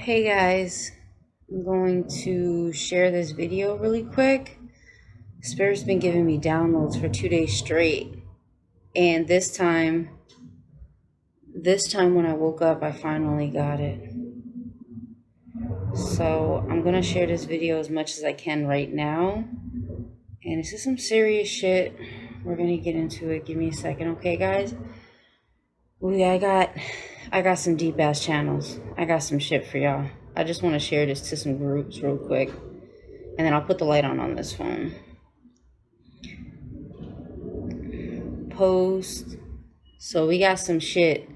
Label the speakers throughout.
Speaker 1: Hey guys, I'm going to share this video really quick. Spirit's been giving me downloads for 2 days straight. And this time when I woke up, I finally got it. So I'm going to share this video as much as I can right now. And this is some serious shit. We're going to get into it. Give me a second, okay guys? I got some deep ass channels. I got some shit for y'all. I just want to share this to some groups real quick. And then I'll put the light on this phone. Post. So we got some shit.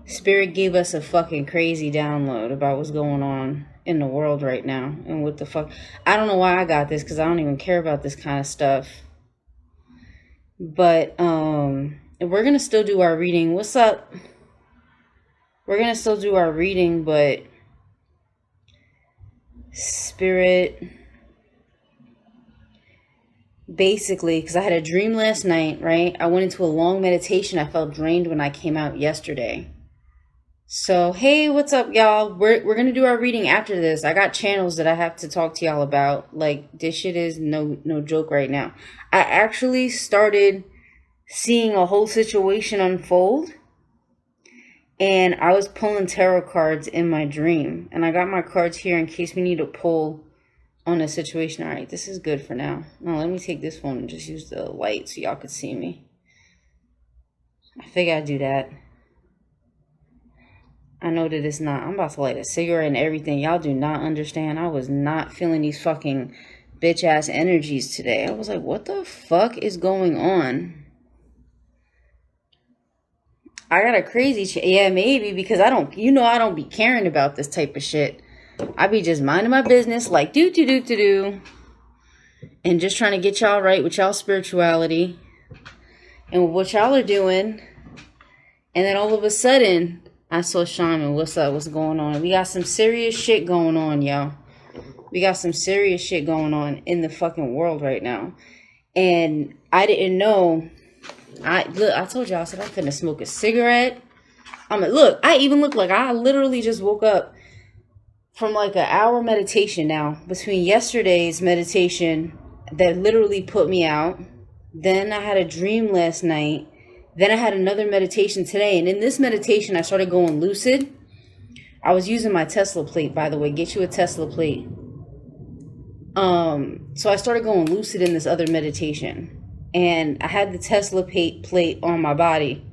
Speaker 1: Spirit gave us a fucking crazy download about what's going on in the world right now. And what the fuck. I don't know why I got this because I don't even care about this kind of stuff. But, we're going to still do our reading. What's up? We're going to still do our reading, but Spirit, basically, because I had a dream last night, right? I went into a long meditation. I felt drained when I came out yesterday. So, hey, what's up, y'all? We're going to do our reading after this. I got channels that I have to talk to y'all about. Like, this shit is no joke right now. I actually started seeing a whole situation unfold, and I was pulling tarot cards in my dream, and I got my cards here in case we need to pull on a situation. All right, this is good for now. Now let me take this phone and just use the light so y'all could see me. I figure I'd do that. I know that it's not. I'm about to light a cigarette and everything. Y'all do not understand. I was not feeling these fucking bitch ass energies today. I was like, what the fuck is going on? I got a crazy yeah, maybe, because I don't be caring about this type of shit. I be just minding my business, like do, and just trying to get y'all right with y'all spirituality and what y'all are doing. And then all of a sudden, I saw Shaman. What's up? What's going on? We got some serious shit going on, y'all. We got some serious shit going on in the fucking world right now. And I didn't know. I told y'all, I said I'm finna smoke a cigarette. I even look like I literally just woke up from like an hour meditation now. Between yesterday's meditation that literally put me out. Then I had a dream last night. Then I had another meditation today. And in this meditation, I started going lucid. I was using my Tesla plate, by the way. Get you a Tesla plate. So I started going lucid in this other meditation. And I had the Tesla plate on my body.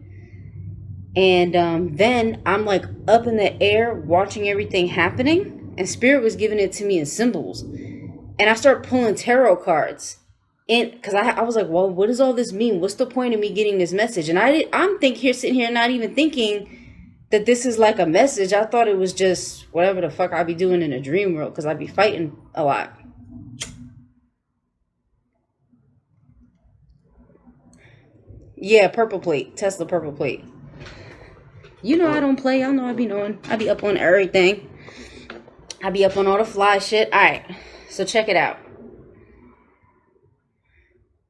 Speaker 1: And then I'm like up in the air watching everything happening. And Spirit was giving it to me in symbols. And I started pulling tarot cards. Because I was like, well, what does all this mean? What's the point of me getting this message? And I'm sitting here not even thinking that this is like a message. I thought it was just whatever the fuck I'd be doing in a dream world. Because I'd be fighting a lot. Yeah, purple plate. Tesla purple plate. You know I don't play. Y'all know I be knowing. I be up on everything. I be up on all the fly shit. Alright. So check it out.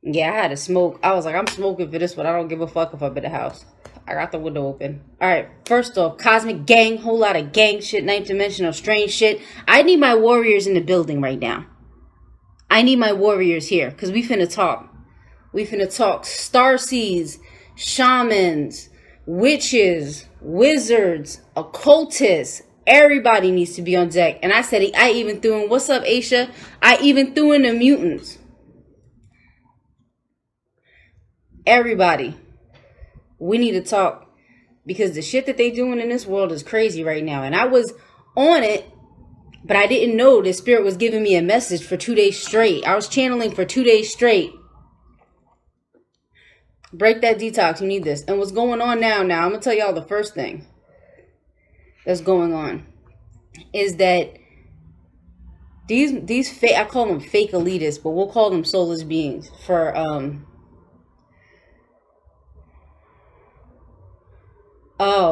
Speaker 1: Yeah, I had to smoke. I was like, I'm smoking for this, but I don't give a fuck if I'm in the house. I got the window open. Alright. First off, cosmic gang. Whole lot of gang shit. Ninth dimensional strange shit. I need my warriors in the building right now. I need my warriors here. Because we finna talk. We finna talk starseeds, shamans, witches, wizards, occultists. Everybody needs to be on deck. And I said, I even threw in, what's up, Aisha? I even threw in the mutants. Everybody. We need to talk. Because the shit that they doing in this world is crazy right now. And I was on it, but I didn't know the Spirit was giving me a message for 2 days straight. I was channeling for 2 days straight. Break that detox. You need this. And what's going on now, I'm going to tell y'all the first thing that's going on is that these fake, I call them fake elitists, but we'll call them soulless beings for,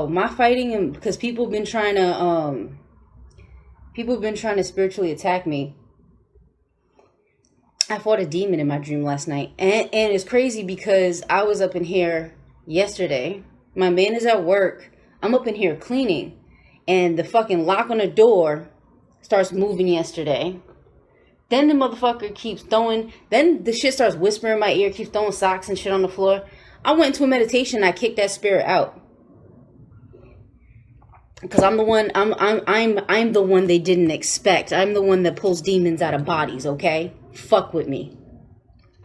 Speaker 1: my fighting, because people have been trying to spiritually attack me. I fought a demon in my dream last night. And it's crazy because I was up in here yesterday. My man is at work. I'm up in here cleaning. and the fucking lock on the door starts moving yesterday. Then the motherfucker keeps throwing, then the shit starts whispering in my ear, keeps throwing socks and shit on the floor. I went into a meditation, I kicked that spirit out. Because I'm the one, I'm the one they didn't expect. I'm the one that pulls demons out of bodies, okay? Fuck with me.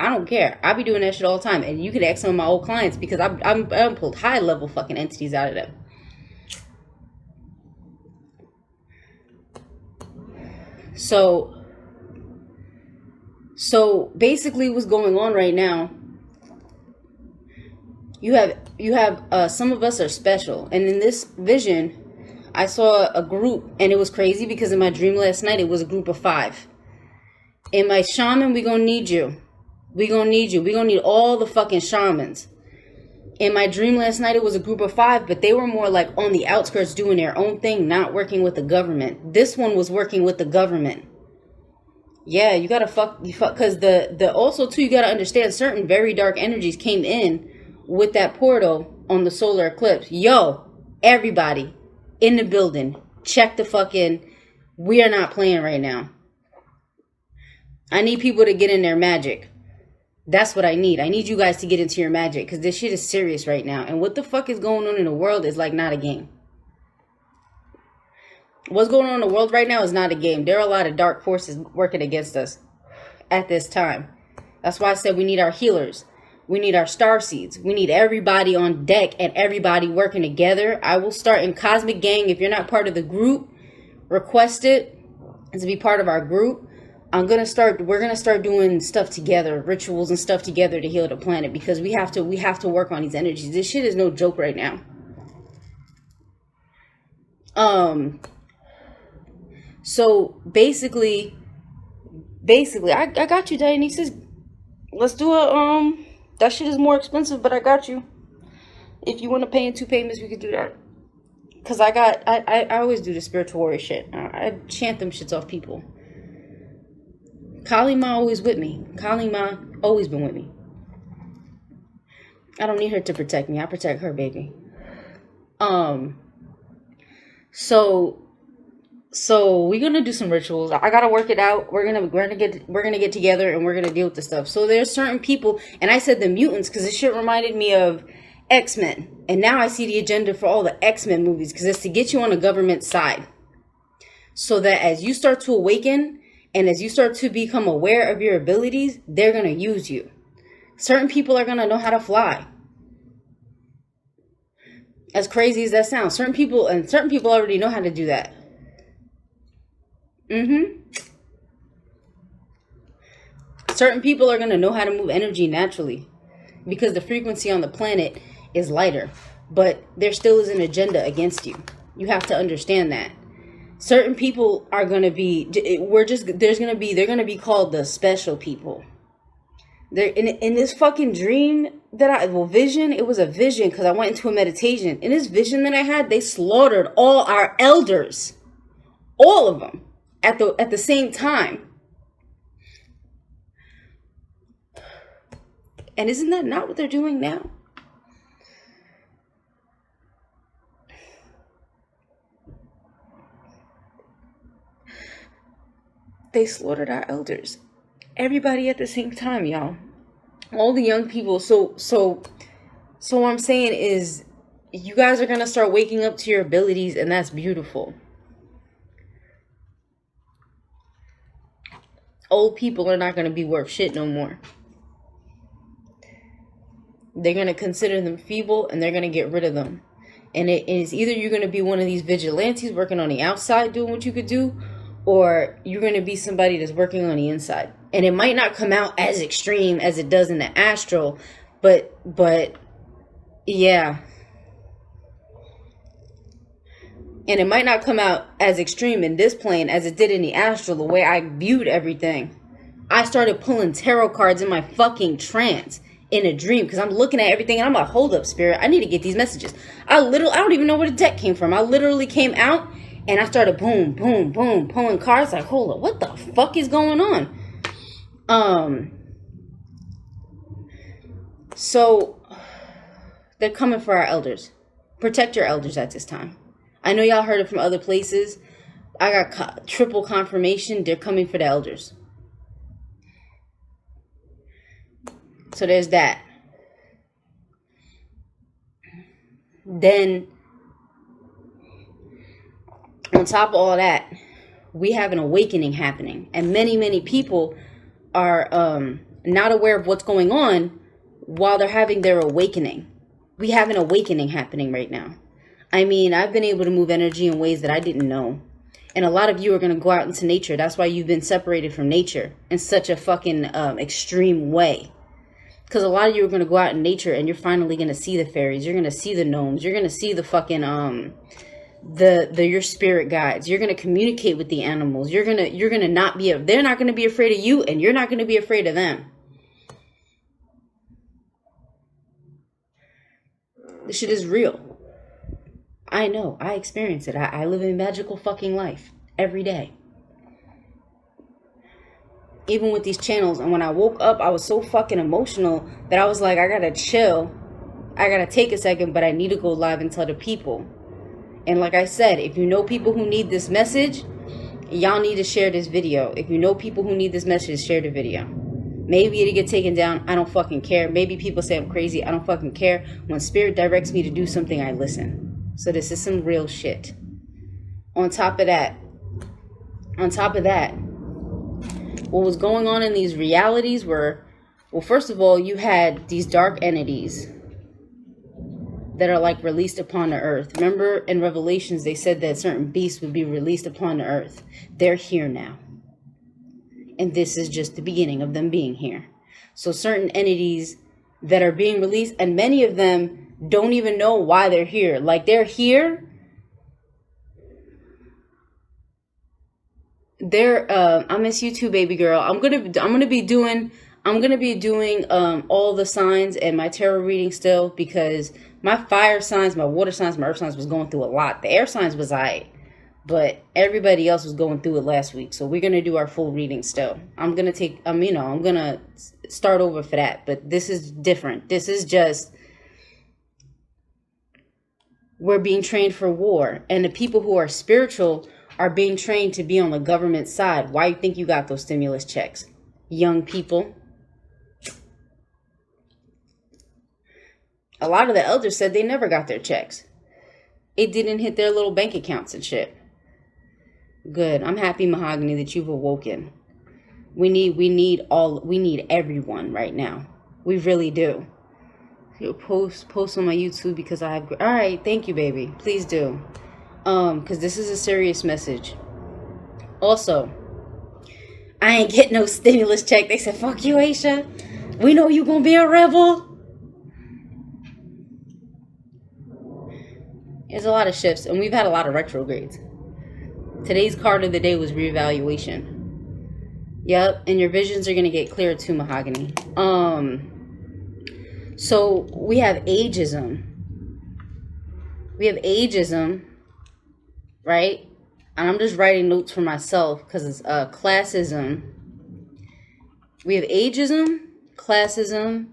Speaker 1: I don't care. I be doing that shit all the time. And you could ask some of my old clients because I'm pulled high level fucking entities out of them. So basically what's going on right now, you have some of us are special. And in this vision, I saw a group, and it was crazy because in my dream last night, it was a group of 5. In my shaman, we gonna need you. We gonna need you. We gonna need all the fucking shamans. In my dream last night, it was a group of 5, but they were more like on the outskirts doing their own thing, not working with the government. This one was working with the government. Yeah, you gotta because the also too, you gotta understand certain very dark energies came in with that portal on the solar eclipse. Yo, everybody in the building, check the fucking, we are not playing right now. I need people to get in their magic. That's what I need. I need you guys to get into your magic because this shit is serious right now. And what the fuck is going on in the world is like not a game. What's going on in the world right now is not a game. There are a lot of dark forces working against us at this time. That's why I said we need our healers. We need our star seeds. We need everybody on deck and everybody working together. I will start in Cosmic Gang. If you're not part of the group, request it to be part of our group. We're going to start doing stuff together, rituals and stuff together to heal the planet because we have to work on these energies. This shit is no joke right now. So basically, I got you, Dionysus. Let's do that shit is more expensive, but I got you. If you want to pay in 2 payments, we could do that. Cause I always do the spiritual warrior shit. I chant them shits off people. Kali Ma always with me. Kali Ma always been with me. I don't need her to protect me. I protect her, baby. So we're gonna do some rituals. I gotta work it out. We're gonna get together and we're gonna deal with this stuff. So there's certain people, and I said the mutants because this shit reminded me of X-Men, and now I see the agenda for all the X-Men movies because it's to get you on the government side, so that as you start to awaken and as you start to become aware of your abilities, they're gonna use you. Certain people are gonna know how to fly. As crazy as that sounds, certain people already know how to do that. Certain people are going to know how to move energy naturally because the frequency on the planet is lighter, but there still is an agenda against you. You have to understand that. Certain people are going to be, they're going to be called the special people. They're in this fucking dream vision, it was a vision because I went into a meditation. In this vision that I had, they slaughtered all our elders. All of them. At the same time. And isn't that not what they're doing now? They slaughtered our elders. Everybody at the same time, y'all. All the young people. So what I'm saying is you guys are going to start waking up to your abilities, and that's beautiful. Old people are not going to be worth shit no more. They're going to consider them feeble and they're going to get rid of them. And it is either you're going to be one of these vigilantes working on the outside doing what you could do, or you're going to be somebody that's working on the inside. And it might not come out as extreme as it does in the astral, but yeah. And it might not come out as extreme in this plane as it did in the astral, the way I viewed everything. I started pulling tarot cards in my fucking trance in a dream because I'm looking at everything and I'm like, hold up, spirit. I need to get these messages. I don't even know where the deck came from. I literally came out and I started boom, boom, boom, pulling cards. Like, hold up, what the fuck is going on? So they're coming for our elders. Protect your elders at this time. I know y'all heard it from other places. I got triple confirmation. They're coming for the elders. So there's that. Then, on top of all that, we have an awakening happening. And many, many people are not aware of what's going on while they're having their awakening. We have an awakening happening right now. I mean, I've been able to move energy in ways that I didn't know. And a lot of you are going to go out into nature. That's why you've been separated from nature in such a fucking extreme way. Because a lot of you are going to go out in nature and you're finally going to see the fairies. You're going to see the gnomes. You're going to see the fucking, your spirit guides. You're going to communicate with the animals. You're going to not be, they're not going to be afraid of you and you're not going to be afraid of them. This shit is real. I know. I experience it. I live a magical fucking life every day. Even with these channels. And when I woke up, I was so fucking emotional that I was like, I gotta chill. I gotta take a second, but I need to go live and tell the people. And like I said, if you know people who need this message, y'all need to share this video. If you know people who need this message, share the video. Maybe it'll get taken down. I don't fucking care. Maybe people say I'm crazy. I don't fucking care. When spirit directs me to do something, I listen. So this is some real shit. On top of that, what was going on in these realities were, well, first of all, you had these dark entities that are like released upon the earth. Remember in Revelations, they said that certain beasts would be released upon the earth. They're here now. And this is just the beginning of them being here. So certain entities that are being released, and many of them don't even know why they're here. Like they're here. I miss you too, baby girl. I'm gonna be doing all the signs and my tarot reading still, because my fire signs, my water signs, my earth signs was going through a lot. The air signs was alright, but everybody else was going through it last week. So we're gonna do our full reading still. I'm gonna start over for that. But this is different. This is just, we're being trained for war, and the people who are spiritual are being trained to be on the government side. Why you think you got those stimulus checks? Young people. A lot of the elders said they never got their checks. It didn't hit their little bank accounts and shit. Good. I'm happy, Mahogany, that you've awoken. We need everyone right now. We really do. You'll post on my YouTube because I have. All right, thank you, baby. Please do. Because this is a serious message. Also, I ain't get no stimulus check. They said, fuck you, Aisha. We know you gonna be a rebel. There's a lot of shifts, and we've had a lot of retrogrades. Today's card of the day was reevaluation. Yep, and your visions are gonna get clearer too, Mahogany. So we have ageism. Right? And I'm just writing notes for myself because it's classism. We have ageism, classism,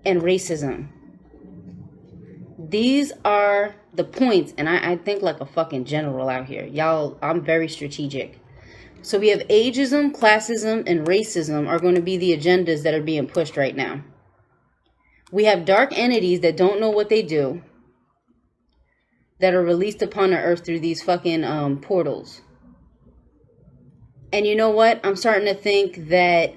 Speaker 1: and racism. These are the points, and I think like a fucking general out here. Y'all, I'm very strategic. So we have ageism, classism, and racism are going to be the agendas that are being pushed right now. We have dark entities that don't know what they do, that are released upon the earth through these fucking portals. And you know what? I'm starting to think that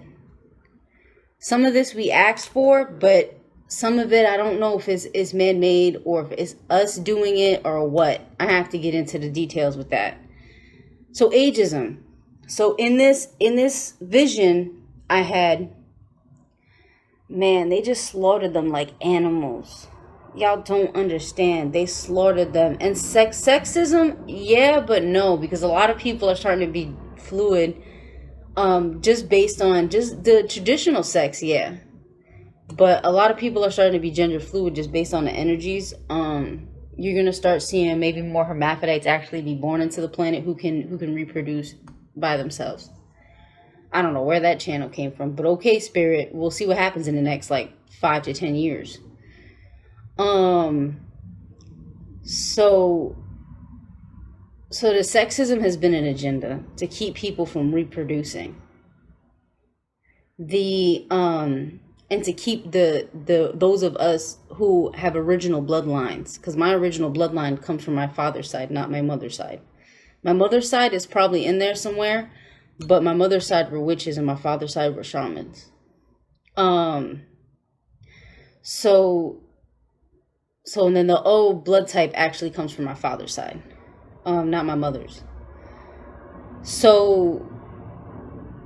Speaker 1: some of this we asked for, but some of it, I don't know if it's man-made or if it's us doing it or what. I have to get into the details with that. So ageism. So in this vision I had, man, they just slaughtered them like animals. Y'all don't understand. They slaughtered them. And sexism, yeah, but no, because a lot of people are starting to be fluid, just based on just the traditional sex, yeah. But a lot of people are starting to be gender fluid just based on the energies. You're gonna start seeing maybe more hermaphrodites actually be born into the planet who can reproduce by themselves. I don't know where that channel came from, but okay, spirit, we'll see what happens in the next like 5 to 10 years. So So the sexism has been an agenda to keep people from reproducing. And to keep the those of us who have original bloodlines, because my original bloodline comes from my father's side, not my mother's side. My mother's side is probably in there somewhere, but my mother's side were witches and my father's side were shamans. So and then the O blood type actually comes from my father's side, not my mother's. So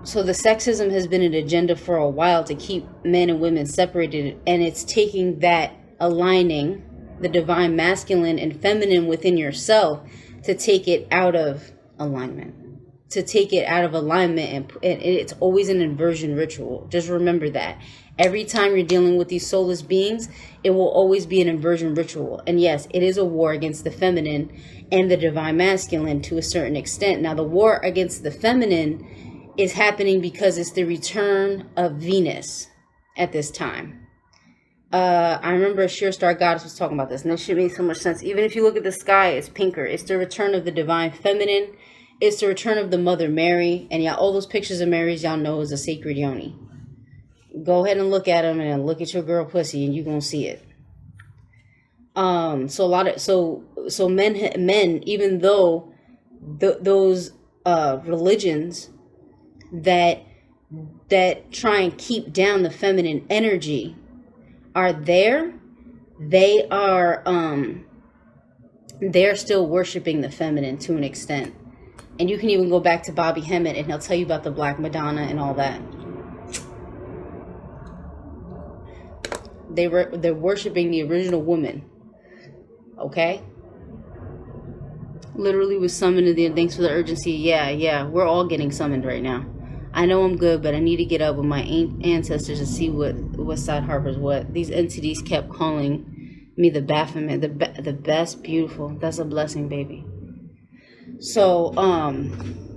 Speaker 1: the sexism has been an agenda for a while to keep men and women separated, and it's taking that aligning the divine masculine and feminine within yourself to take it out of alignment. And it's always an inversion ritual. Just remember that. Every time you're dealing with these soulless beings, it will always be an inversion ritual. And yes, it is a war against the feminine and the divine masculine to a certain extent. Now, the war against the feminine is happening because it's the return of Venus at this time. I remember Sheer Star Goddess was talking about this, and this shit makes so much sense. Even if you look at the sky, it's pinker. It's the return of the divine feminine. It's the return of the Mother Mary. And yeah, all those pictures of Marys y'all know is a sacred yoni. Go ahead and look at them and look at your girl pussy, and you're gonna see it. So men, even though those religions that try and keep down the feminine energy are there, they're still worshiping the feminine to an extent. And you can even go back to Bobby Hemmett and he'll tell you about the Black Madonna and all that. They're worshiping the original woman. Okay? Literally was summoned to the thanks for the urgency. Yeah, we're all getting summoned right now. I know I'm good, but I need to get up with my ancestors and see what side harbors what. These entities kept calling me the Baphomet, the best, beautiful. That's a blessing, baby. So,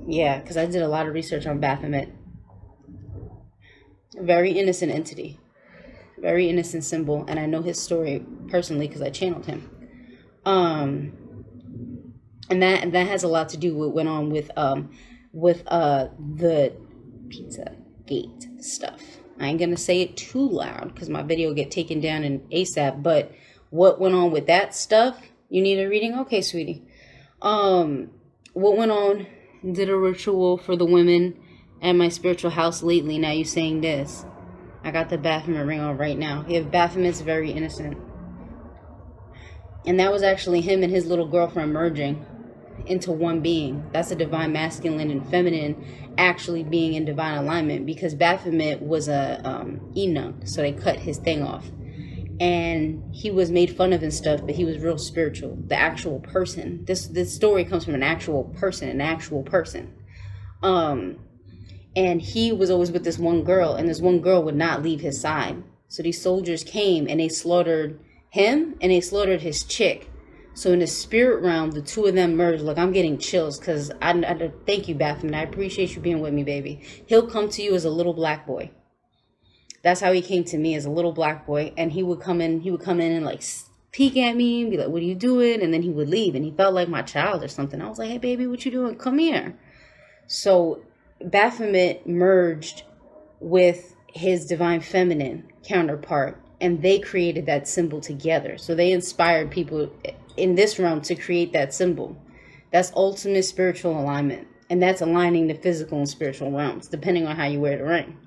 Speaker 1: yeah, because I did a lot of research on Baphomet. Very innocent entity. Very innocent symbol, and I know his story personally because I channeled him. And that has a lot to do with what went on with the Pizza Gate stuff. I ain't gonna say it too loud because my video will get taken down in ASAP. But what went on with that stuff? You need a reading? Okay, sweetie. What went on? Did a ritual for the women at my spiritual house lately. Now you saying this? I got the Baphomet ring on right now. Yeah, Baphomet's very innocent. And that was actually him and his little girlfriend merging into one being. That's a divine masculine and feminine actually being in divine alignment, because Baphomet was a eunuch, so they cut his thing off. And he was made fun of and stuff, but he was real spiritual. The actual person. This story comes from an actual person. And he was always with this one girl, and this one girl would not leave his side. So these soldiers came and they slaughtered him and they slaughtered his chick. So in the spirit realm, the two of them merged. Look, I'm getting chills because I thank you, Baphomet. I appreciate you being with me, baby. He'll come to you as a little black boy. That's how he came to me, as a little black boy. And he would come in and like peek at me and be like, what are you doing? And then he would leave, and he felt like my child or something. I was like, hey, baby, what you doing? Come here. So Baphomet merged with his divine feminine counterpart, and they created that symbol together. So they inspired people in this realm to create that symbol. That's ultimate spiritual alignment, and that's aligning the physical and spiritual realms, depending on how you wear the ring.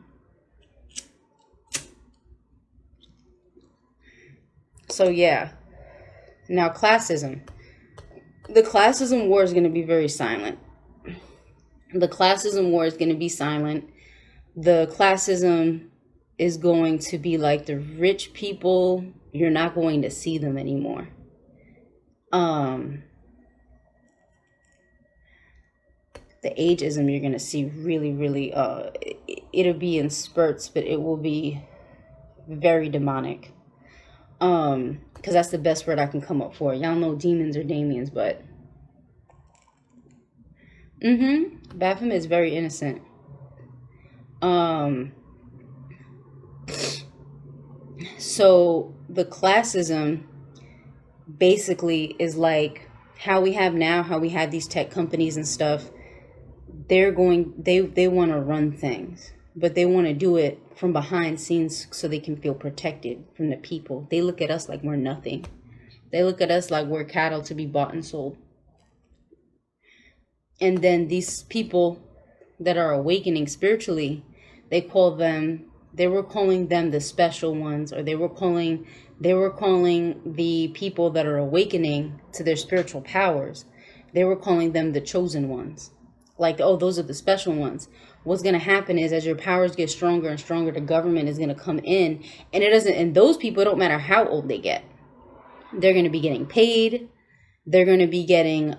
Speaker 1: So yeah. Now classism. The classism war is going to be very silent. The classism war is going to be silent. The classism is going to be like the rich people. You're not going to see them anymore. The ageism you're going to see really, really, it'll be in spurts, but it will be very demonic. Because that's the best word I can come up for. Y'all know demons or Damians, but Baphomet is very innocent. So the classism basically is like how we have now, how we have these tech companies and stuff, they want to run things, but they want to do it from behind scenes so they can feel protected from the people. They look at us like we're nothing. They look at us like we're cattle to be bought and sold. And then these people that are awakening spiritually, they were calling them the special ones, or they were calling the people that are awakening to their spiritual powers, they were calling them the chosen ones. Like, oh, those are the special ones. What's going to happen is, as your powers get stronger and stronger, the government is going to come in, and those people, it don't matter how old they get. They're going to be getting paid. They're going to be getting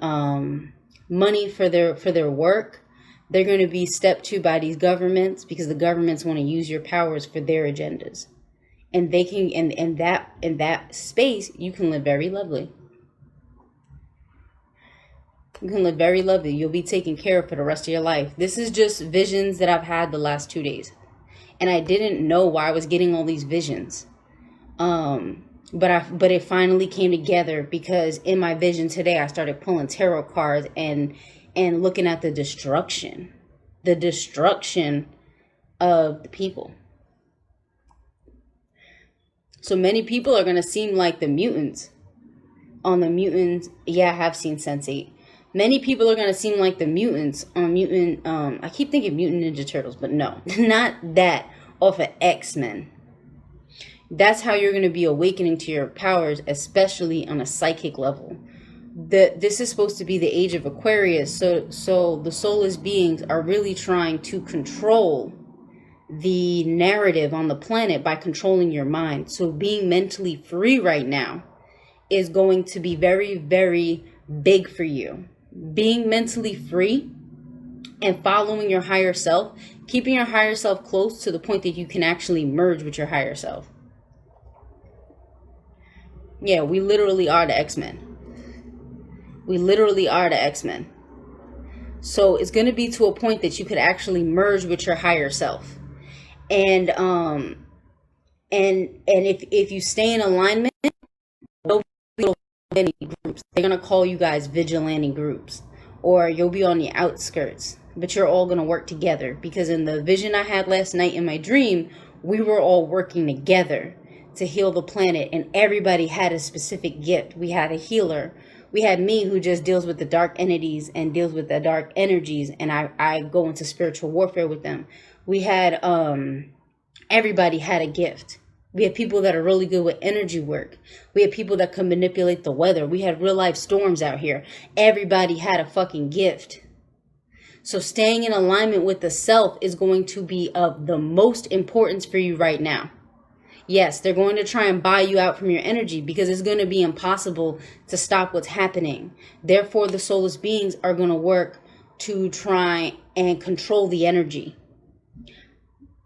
Speaker 1: money for their work. They're going to be stepped to by these governments, because the governments want to use your powers for their agendas. And they can, in that space, you can live very lovely. You can live very lovely. You'll be taken care of for the rest of your life. This is just visions that I've had the last 2 days. And I didn't know why I was getting all these visions. But it finally came together, because in my vision today, I started pulling tarot cards and looking at the destruction of the people. So many people are going to seem like the mutants. On the mutants, yeah, I have seen Sense8. Many people are going to seem like the mutants on Mutant, I keep thinking Mutant Ninja Turtles, but no, not that, off of X-Men. That's how you're going to be awakening to your powers, especially on a psychic level. This is supposed to be the age of Aquarius, so the soulless beings are really trying to control the narrative on the planet by controlling your mind. So being mentally free right now is going to be very, very big for you. Being mentally free and following your higher self, keeping your higher self close to the point that you can actually merge with your higher self. Yeah, we literally are the X-Men. We literally are the X-Men. So it's going to be to a point that you could actually merge with your higher self. And if you stay in alignment, you'll be any groups. They're going to call you guys vigilante groups, or you'll be on the outskirts, but you're all going to work together, because in the vision I had last night in my dream, we were all working together to heal the planet, and everybody had a specific gift. We had a healer. We had me, who just deals with the dark entities and deals with the dark energies, and I go into spiritual warfare with them. We had everybody had a gift. We had people that are really good with energy work. We had people that can manipulate the weather. We had real life storms out here. Everybody had a fucking gift. So staying in alignment with the self is going to be of the most importance for you right now. Yes, they're going to try and buy you out from your energy, because it's going to be impossible to stop what's happening. Therefore, the soulless beings are going to work to try and control the energy.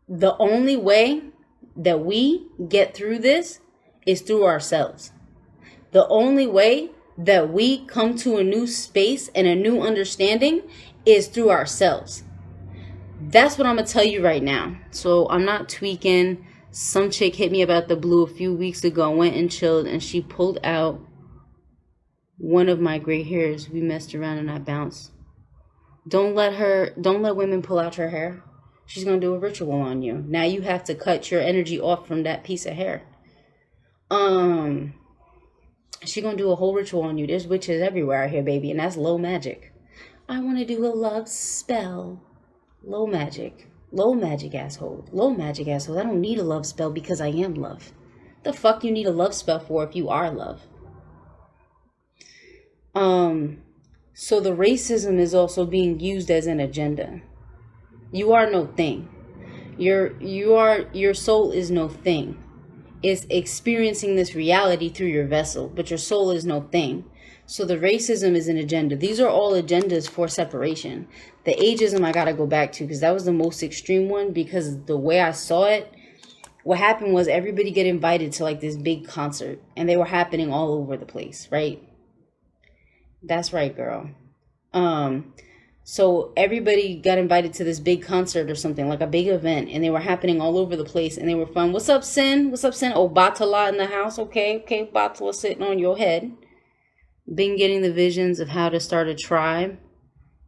Speaker 1: The only way that we get through this is through ourselves. The only way that we come to a new space and a new understanding is through ourselves. That's what I'm going to tell you right now. So I'm not tweaking. Some chick hit me about the blue a few weeks ago, went and chilled, and she pulled out one of my gray hairs. We messed around and I bounced. Don't let women pull out your hair. She's going to do a ritual on you. Now you have to cut your energy off from that piece of hair. She's going to do a whole ritual on you. There's witches everywhere out here, baby, and that's low magic. I want to do a love spell. Low magic. Low magic, asshole. Low magic, asshole. I don't need a love spell because I am love. The fuck you need a love spell for if you are love? So the racism is also being used as an agenda. You are no thing. Your soul is no thing. It's experiencing this reality through your vessel, but your soul is no thing. So the racism is an agenda. These are all agendas for separation. The ageism I gotta go back to, because that was the most extreme one, because the way I saw it, what happened was everybody get invited to like this big concert, and they were happening all over the place, right? That's right, girl. So everybody got invited to this big concert or something, like a big event, and they were happening all over the place, and they were fun. What's up, Sin? What's up, Sin? Oh, Batala in the house. Okay, Batala sitting on your head. Been getting the visions of how to start a tribe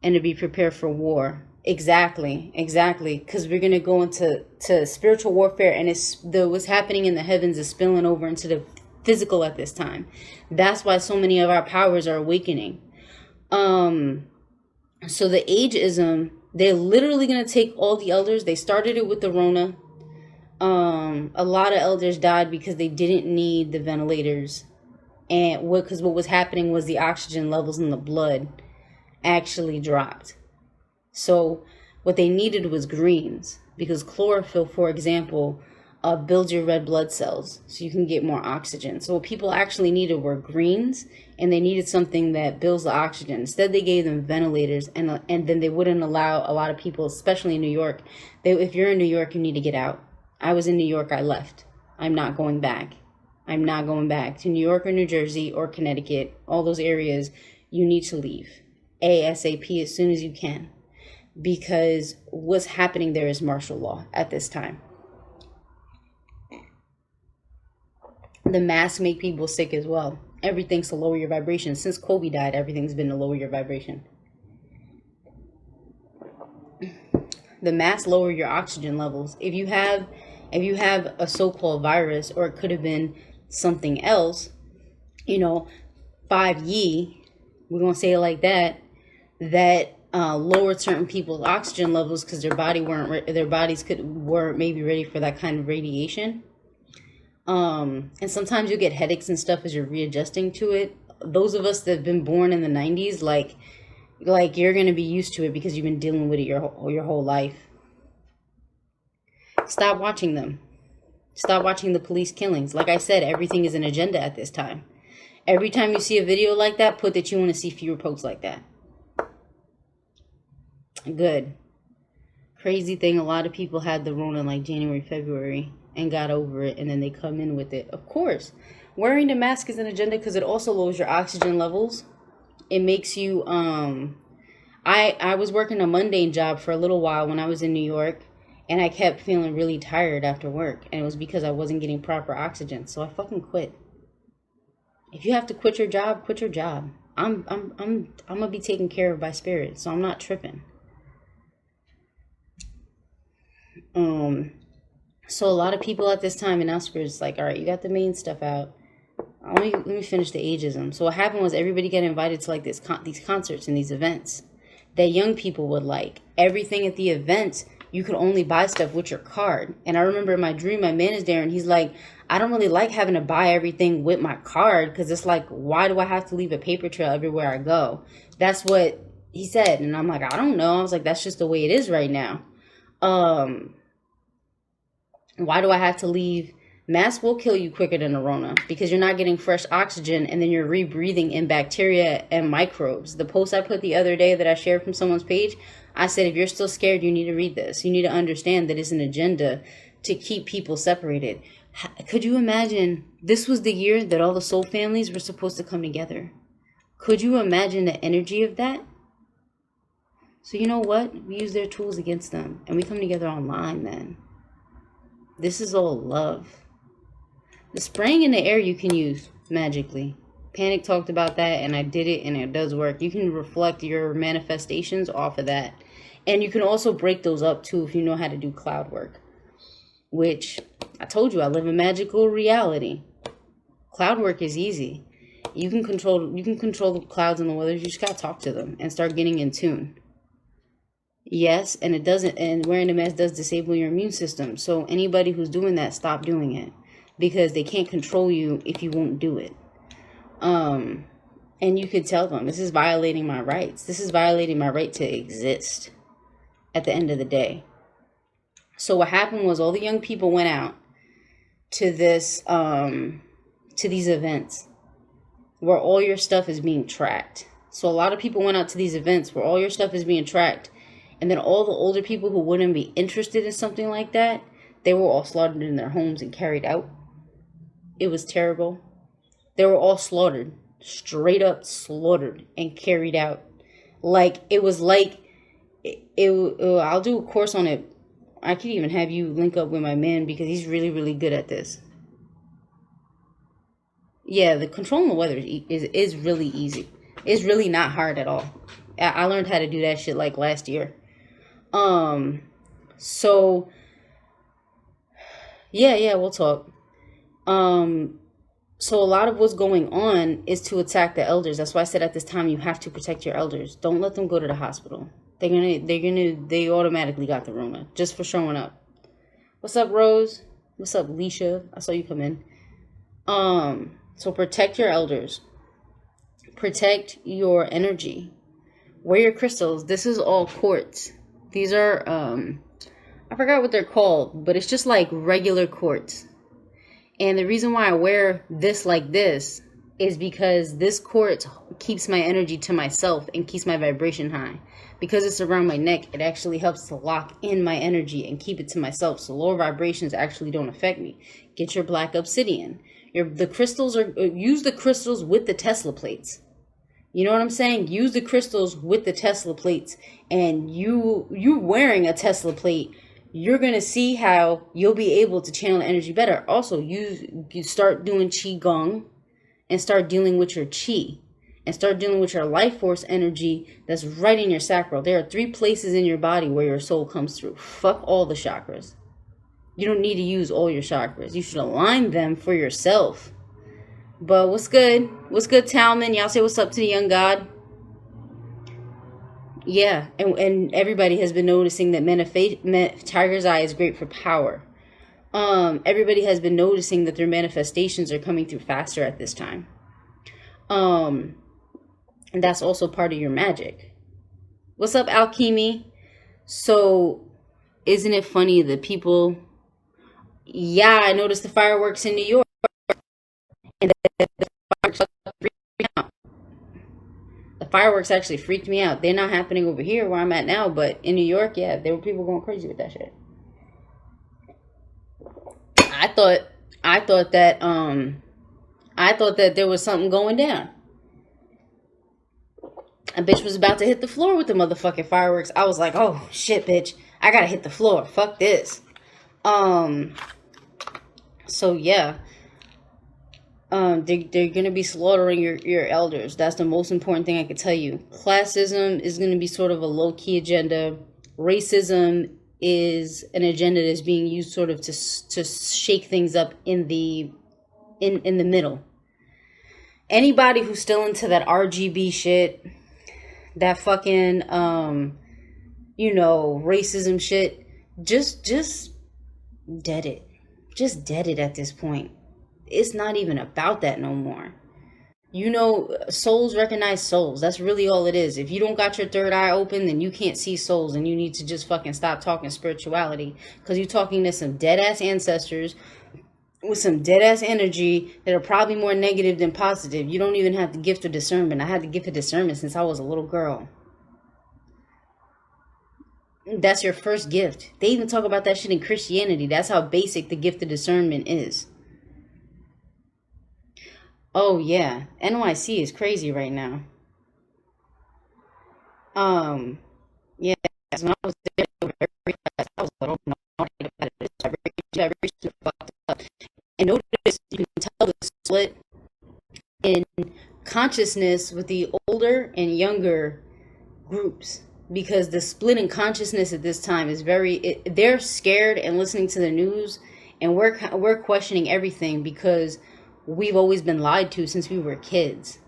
Speaker 1: and to be prepared for war. Exactly. Because we're gonna go into spiritual warfare, and what's happening in the heavens is spilling over into the physical at this time. That's why so many of our powers are awakening. So the ageism, they're literally gonna take all the elders. They started it with the Rona. A lot of elders died because they didn't need the ventilators, and because what was happening was the oxygen levels in the blood actually dropped. So what they needed was greens, because chlorophyll, for example, builds your red blood cells so you can get more oxygen. So what people actually needed were greens, and they needed something that builds the oxygen. Instead, they gave them ventilators, and then they wouldn't allow a lot of people, especially in New York. If you're in New York, you need to get out. I was in New York, I left. I'm not going back. I'm not going back to New York or New Jersey or Connecticut. All those areas, you need to leave ASAP as soon as you can, because what's happening there is martial law at this time. The masks make people sick as well. Everything's to lower your vibration. Since Kobe died, everything's been to lower your vibration. The masks lower your oxygen levels. If you have a so-called virus, or it could have been something else, 5Yi, we're gonna say it like that, lowered certain people's oxygen levels because their bodies weren't maybe ready for that kind of radiation. And sometimes you get headaches and stuff as you're readjusting to it. Those of us that have been born in the 90s, like you're gonna be used to it because you've been dealing with it your whole life. Stop watching them. Stop watching the police killings. Like I said, everything is an agenda at this time. Every time you see a video like that, put that you want to see fewer posts like that. Good. Crazy thing, a lot of people had the Rona like January, February and got over it, and then they come in with it. Of course, wearing the mask is an agenda because it also lowers your oxygen levels. It makes you, I was working a mundane job for a little while when I was in New York, and I kept feeling really tired after work, and it was because I wasn't getting proper oxygen. So I fucking quit. If you have to quit your job, quit your job. I'm gonna be taken care of by spirit, so I'm not tripping. So a lot of people at this time in Uspers, like, all right, you got the main stuff out. Let me finish the ageism. So what happened was everybody got invited to like these concerts and these events that young people would like. Everything at the events, you could only buy stuff with your card. And I remember in my dream, my man is there, and he's like, I don't really like having to buy everything with my card, because it's like, why do I have to leave a paper trail everywhere I go? That's what he said. And I'm like, I don't know. I was like, that's just the way it is right now. Why do I have to leave? Masks will kill you quicker than a Rona because you're not getting fresh oxygen, and then you're rebreathing in bacteria and microbes. The post I put the other day that I shared from someone's page, I said, if you're still scared, you need to read this. You need to understand that it's an agenda to keep people separated. Could you imagine? This was the year that all the soul families were supposed to come together. Could you imagine the energy of that? So you know what? We use their tools against them, and we come together online then. This is all love. The spraying in the air you can use magically. Panic talked about that, and I did it, and it does work. You can reflect your manifestations off of that. And you can also break those up too if you know how to do cloud work. Which, I told you, I live in magical reality. Cloud work is easy. You can control the clouds and the weather. You just gotta talk to them and start getting in tune. Yes, and wearing a mask does disable your immune system. So anybody who's doing that, stop doing it. Because they can't control you if you won't do it. And you could tell them, this is violating my rights. This is violating my right to exist at the end of the day. So what happened was all the young people went out to these events where all your stuff is being tracked. So a lot of people went out to these events where all your stuff is being tracked. And then all the older people who wouldn't be interested in something like that, they were all slaughtered in their homes and carried out. It was terrible. They were all slaughtered, straight up slaughtered and carried out. Like, it was like, I'll do a course on it. I could even have you link up with my man because he's really, really good at this. Yeah, the controlling the weather is really easy. It's really not hard at all. I learned how to do that shit like last year. So yeah, we'll talk. So a lot of what's going on is to attack the elders. That's why I said at this time you have to protect your elders. Don't let them go to the hospital. They automatically got the Rona just for showing up. What's up, Rose? What's up, Leisha? I saw you come in. So protect your elders. Protect your energy. Wear your crystals. This is all quartz. These are, I forgot what they're called, but it's just like regular quartz. And the reason why I wear this like this is because this quartz keeps my energy to myself and keeps my vibration high. Because it's around my neck, it actually helps to lock in my energy and keep it to myself. So lower vibrations actually don't affect me. Get your black obsidian. The crystals use the crystals with the Tesla plates. You know what I'm saying? Use the crystals with the Tesla plates. And you wearing a Tesla plate, you're going to see how you'll be able to channel energy better. Also, you start doing Qigong and start dealing with your Qi. And start dealing with your life force energy that's right in your sacral. There are 3 places in your body where your soul comes through. Fuck all the chakras. You don't need to use all your chakras. You should align them for yourself. But what's good? What's good, Talman? Y'all say what's up to the young god? Yeah, and everybody has been noticing that Tiger's Eye is great for power. Everybody has been noticing that their manifestations are coming through faster at this time. And that's also part of your magic. What's up, Alchemy? So, isn't it funny that people... Yeah, I noticed the fireworks in New York. And the fireworks freaked me out. The fireworks actually freaked me out. They're not happening over here where I'm at now, but in New York, yeah, there were people going crazy with that shit. I thought that there was something going down. A bitch was about to hit the floor with the motherfucking fireworks. I was like, oh shit, bitch, I gotta hit the floor. Fuck this. So yeah. They're gonna be slaughtering your elders. That's the most important thing I could tell you. Classism is gonna be sort of a low-key agenda. Racism is an agenda that's being used sort of to shake things up in the middle. Anybody who's still into that RGB shit, that fucking racism shit, just dead it. Just dead it at this point. It's not even about that no more. Souls recognize souls. That's really all it is. If you don't got your third eye open, then you can't see souls, and you need to just fucking stop talking spirituality, because you're talking to some dead-ass ancestors with some dead-ass energy that are probably more negative than positive. You don't even have the gift of discernment. I had the gift of discernment since I was a little girl. That's your first gift. They even talk about that shit in Christianity. That's how basic the gift of discernment is. Oh yeah, NYC is crazy right now. Yeah, so when I was there, I was like, oh no, vibration fucked up. And notice you can tell the split in consciousness with the older and younger groups, because the split in consciousness at this time is they're scared and listening to the news, and we're questioning everything because we've always been lied to since we were kids.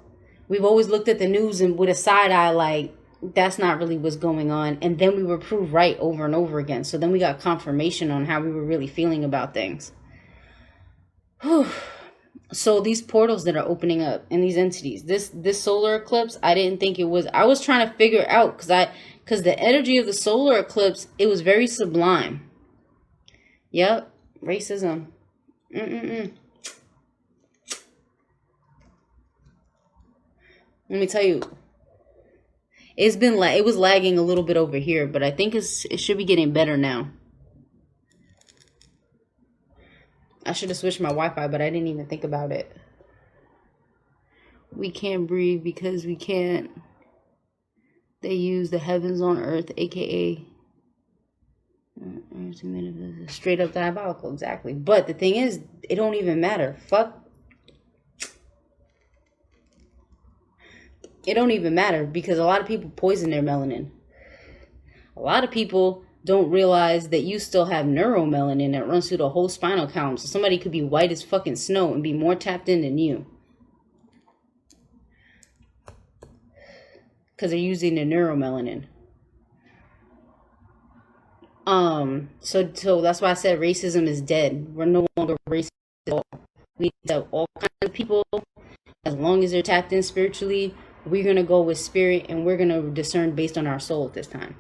Speaker 1: We've always looked at the news and with a side eye like, that's not really what's going on. And then we were proved right over and over again. So then we got confirmation on how we were really feeling about things. So these portals that are opening up and these entities, this solar eclipse, I didn't think it was. I was trying to figure out because the energy of the solar eclipse, it was very sublime. Yep, racism. Let me tell you, it was lagging a little bit over here, but I think it should be getting better now. I should have switched my Wi-Fi, but I didn't even think about it. We can't breathe because we can't. They use the heavens on earth, aka straight up diabolical, exactly. But the thing is, it don't even matter. Fuck it don't even matter because a lot of people poison their melanin. A lot of people don't realize that you still have neuromelanin that runs through the whole spinal column. So somebody could be white as fucking snow and be more tapped in than you. Because they're using their neuromelanin. So that's why I said racism is dead. We're no longer racist at all. We have all kinds of people. As long as they're tapped in spiritually, we're going to go with spirit and we're going to discern based on our soul at this time.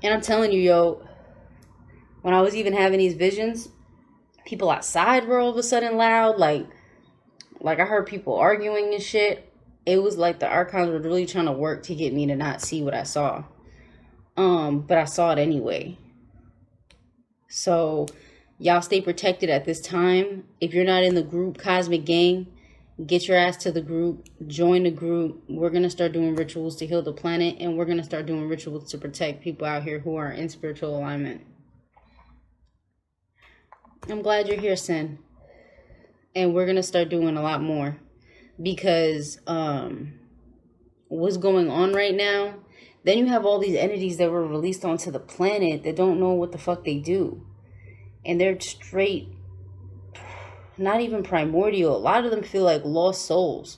Speaker 1: And I'm telling you, yo, when I was even having these visions, people outside were all of a sudden loud. Like I heard people arguing and shit. It was like the archons were really trying to work to get me to not see what I saw. But I saw it anyway. So y'all stay protected at this time. If you're not in the group Cosmic Gang, get your ass to the group, join the group. We're going to start doing rituals to heal the planet, and we're going to start doing rituals to protect people out here who are in spiritual alignment. I'm glad you're here, Sin. And we're going to start doing a lot more because what's going on right now, then you have all these entities that were released onto the planet that don't know what the fuck they do. And they're straight, not even primordial. A lot of them feel like lost souls.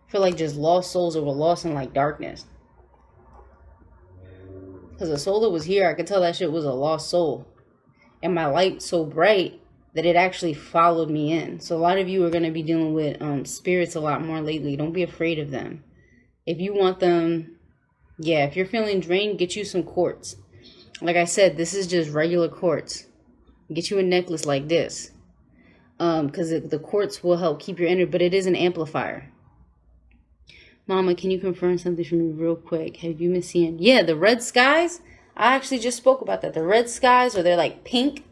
Speaker 1: Feel like just lost souls that were lost in like darkness. Because the soul that was here, I could tell that shit was a lost soul. And my light so bright that it actually followed me in. So a lot of you are going to be dealing with spirits a lot more lately. Don't be afraid of them. If you want them, yeah, if you're feeling drained, get you some quartz. Like I said, this is just regular quartz. Get you a necklace like this. Because the quartz will help keep your energy, but it is an amplifier. Mama, can you confirm something for me real quick? Have you been seeing? Yeah, the red skies. I actually just spoke about that. The red skies, or they're like pink.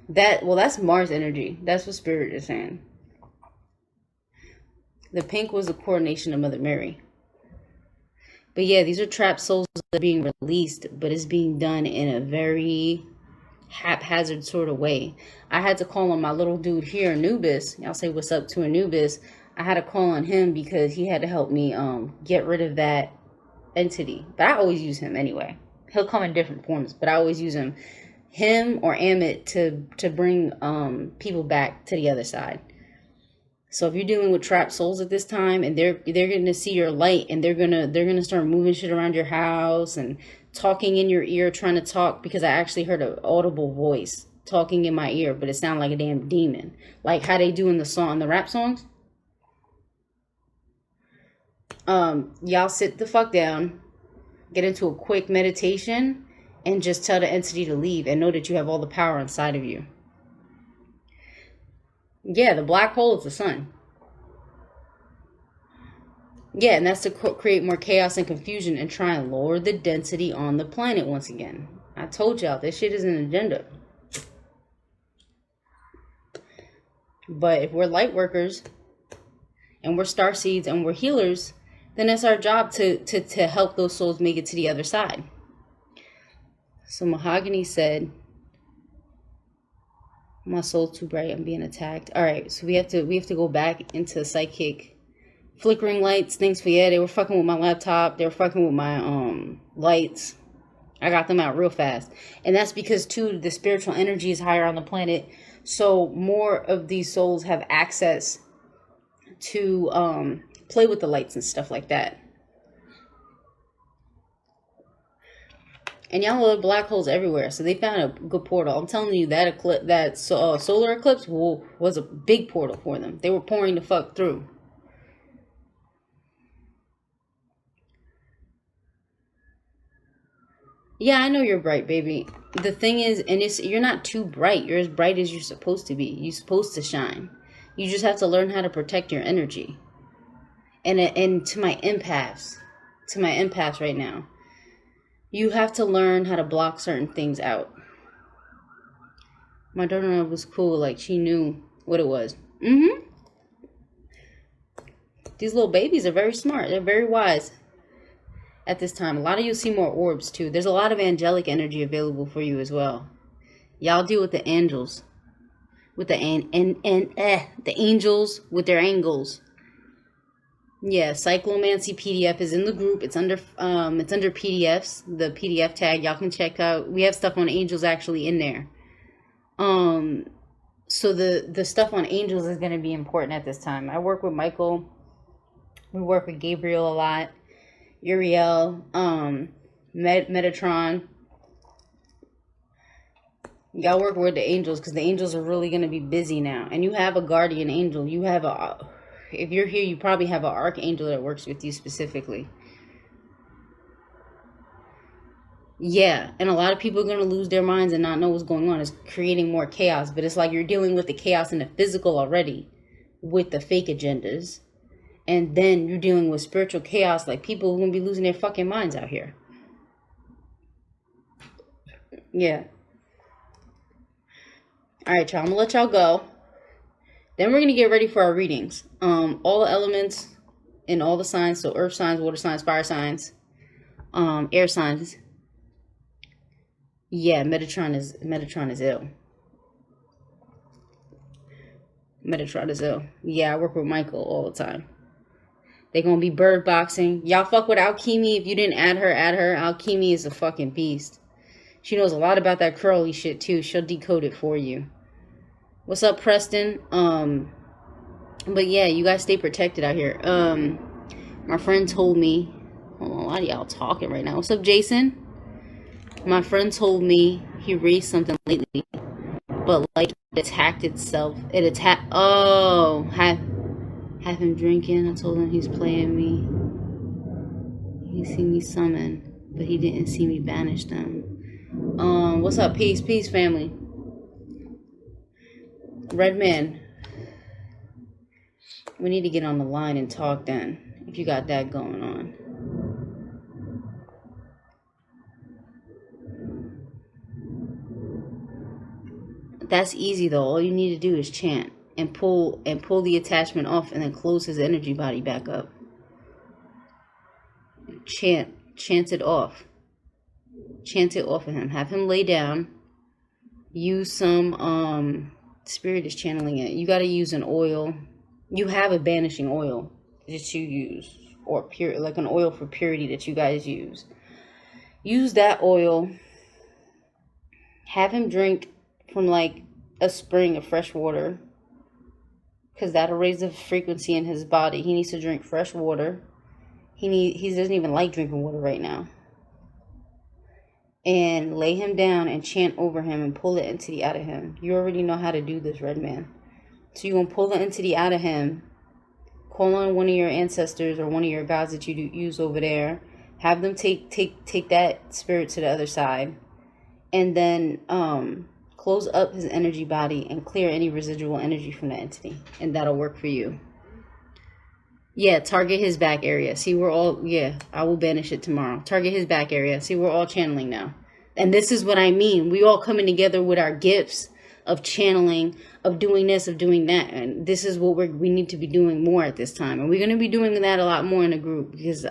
Speaker 1: That's Mars energy. That's what Spirit is saying. The pink was the coronation of Mother Mary. But yeah, these are trapped souls that are being released, but it's being done in a very haphazard sort of way. I had to call on my little dude here, Anubis. Y'all say what's up to Anubis. I had to call on him because he had to help me get rid of that entity. But I always use him anyway. He'll come in different forms, but I always use him or Amit to bring people back to the other side. So if you're dealing with trapped souls at this time, and they're going to see your light, and they're gonna start moving shit around your house and talking in your ear, trying to talk, because I actually heard an audible voice talking in my ear, but it sounded like a damn demon, like how they do in the rap songs. Y'all sit the fuck down, get into a quick meditation, and just tell the entity to leave, and know that you have all the power inside of you. Yeah, the black hole is the sun. Yeah, and that's to create more chaos and confusion and try and lower the density on the planet once again. I told y'all, this shit is an agenda. But if we're light workers, and we're starseeds, and we're healers, then it's our job to help those souls make it to the other side. So Mahogany said, my soul's too bright, I'm being attacked. All right, so we have to go back into psychic flickering lights. Thanks for, yeah, they were fucking with my laptop. They were fucking with my lights. I got them out real fast. And that's because too, the spiritual energy is higher on the planet. So more of these souls have access to play with the lights and stuff like that. And y'all know black holes everywhere, so they found a good portal. I'm telling you, that solar eclipse was a big portal for them. They were pouring the fuck through. Yeah, I know you're bright, baby. The thing is, and you're not too bright. You're as bright as you're supposed to be. You're supposed to shine. You just have to learn how to protect your energy. And to my empaths right now, you have to learn how to block certain things out. My daughter was cool. Like, she knew what it was. These little babies are very smart. They're very wise at this time. A lot of you see more orbs, too. There's a lot of angelic energy available for you as well. Y'all deal with the angels. With the angels with their angles. Yeah, Cyclomancy PDF is in the group. It's under PDFs, the PDF tag. Y'all can check out. We have stuff on angels actually in there. So the stuff on angels is going to be important at this time. I work with Michael. We work with Gabriel a lot. Uriel, Metatron. Y'all work with the angels because the angels are really going to be busy now. And you have a guardian angel. You have if you're here, you probably have an archangel that works with you specifically. Yeah, and a lot of people are going to lose their minds and not know what's going on. It's creating more chaos, but it's like you're dealing with the chaos in the physical already with the fake agendas. And then you're dealing with spiritual chaos, like people are going to be losing their fucking minds out here. Yeah. All right, y'all, I'm going to let y'all go. Then we're going to get ready for our readings. All the elements in all the signs, so earth signs, water signs, fire signs, air signs. Yeah, Metatron is ill. Metatron is ill. Yeah, I work with Michael all the time. They're going to be bird boxing. Y'all fuck with Alchemy. If you didn't add her, add her. Alchemy is a fucking beast. She knows a lot about that curly shit too. She'll decode it for you. What's up, Preston? But yeah, you guys stay protected out here. My friend told me, hold on, a lot of y'all talking right now. What's up, Jason? My friend told me he raised something lately, but like it attacked itself. It attacked. Oh, have him drinking. I told him he's playing me. He seen me summon, but he didn't see me banish them. What's up? Peace, family. Red man. We need to get on the line and talk then, if you got that going on. That's easy though. All you need to do is chant and pull the attachment off and then close his energy body back up. Chant it off. Chant it off of him. Have him lay down. Use some spirit is channeling it. You got to use an oil. You have a banishing oil that you use, or pure, like an oil for purity that you guys use. Use that oil. Have him drink from like a spring of fresh water, because that'll raise the frequency in his body. He needs to drink fresh water. He doesn't even like drinking water right now. And lay him down and chant over him and pull the entity out of him. You already know how to do this, Red Man. So you're going to pull the entity out of him. Call on one of your ancestors or one of your gods that you use over there. Have them take that spirit to the other side. And then close up his energy body and clear any residual energy from the entity. And that'll work for you. Yeah, target his back area. See, we're all, yeah, I will banish it tomorrow. Target his back area. See, we're all channeling now. And this is what I mean. We all coming together with our gifts of channeling, of doing this, of doing that. And this is what we need to be doing more at this time. And we're going to be doing that a lot more in the group, because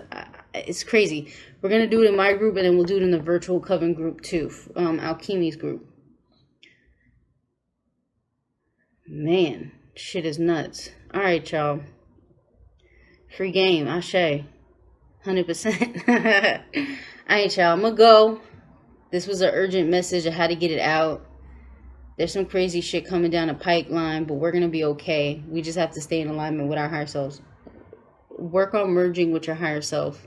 Speaker 1: it's crazy. We're going to do it in my group, and then we'll do it in the virtual coven group too, Alchemy's group. Man, shit is nuts. All right, y'all. Free game, Ashe. 100%. All right, y'all. I'm going to go. This was an urgent message. I had to get it out. There's some crazy shit coming down the pipeline, but we're going to be okay. We just have to stay in alignment with our higher selves. Work on merging with your higher self.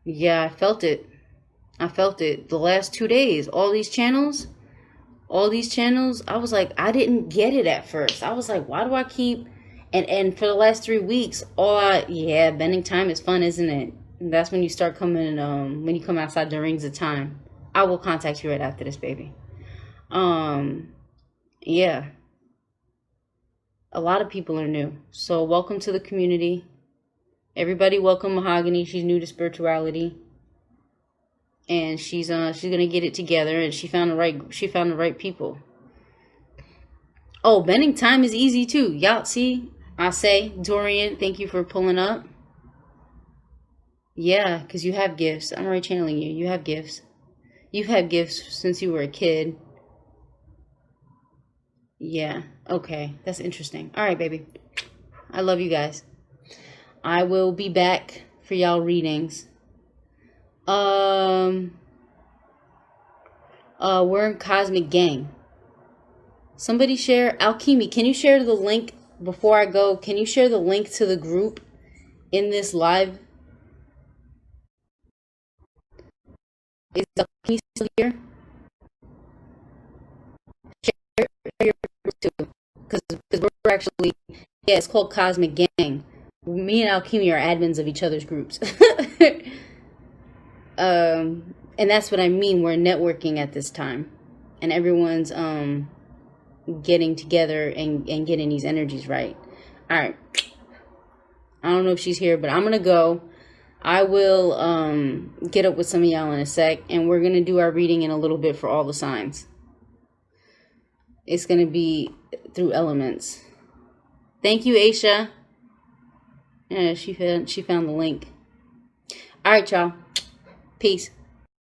Speaker 1: Yeah, I felt it. The last 2 days. All these channels, I was like, I didn't get it at first. I was like, why do I keep... And for the last 3 weeks, bending time is fun, isn't it? And that's when you start coming, when you come outside the rings of time. I will contact you right after this, baby. Yeah. A lot of people are new. So welcome to the community. Everybody welcome Mahogany. She's new to spirituality. And she's gonna get it together, and she found the right people. Oh, bending time is easy too. Y'all see? I say, Dorian, thank you for pulling up. Yeah, because you have gifts. I'm already channeling you. You have gifts. You've had gifts since you were a kid. Yeah, okay. That's interesting. All right, baby. I love you guys. I will be back for y'all readings. We're in Cosmic Gang. Somebody share. Alchemy, can you share the link before I go? Can you share the link to the group in this live? Is Alchemy still here? Share your group too. Because we're actually, yeah, it's called Cosmic Gang. Me and Alchemy are admins of each other's groups. And that's what I mean. We're networking at this time. And everyone's getting together and getting these energies right. All right. I don't know if she's here, but I'm gonna go. I will get up with some of y'all in a sec, and we're gonna do our reading in a little bit for all the signs. It's gonna be through elements. Thank you, Aisha. Yeah, she found the link. All right, y'all. Peace.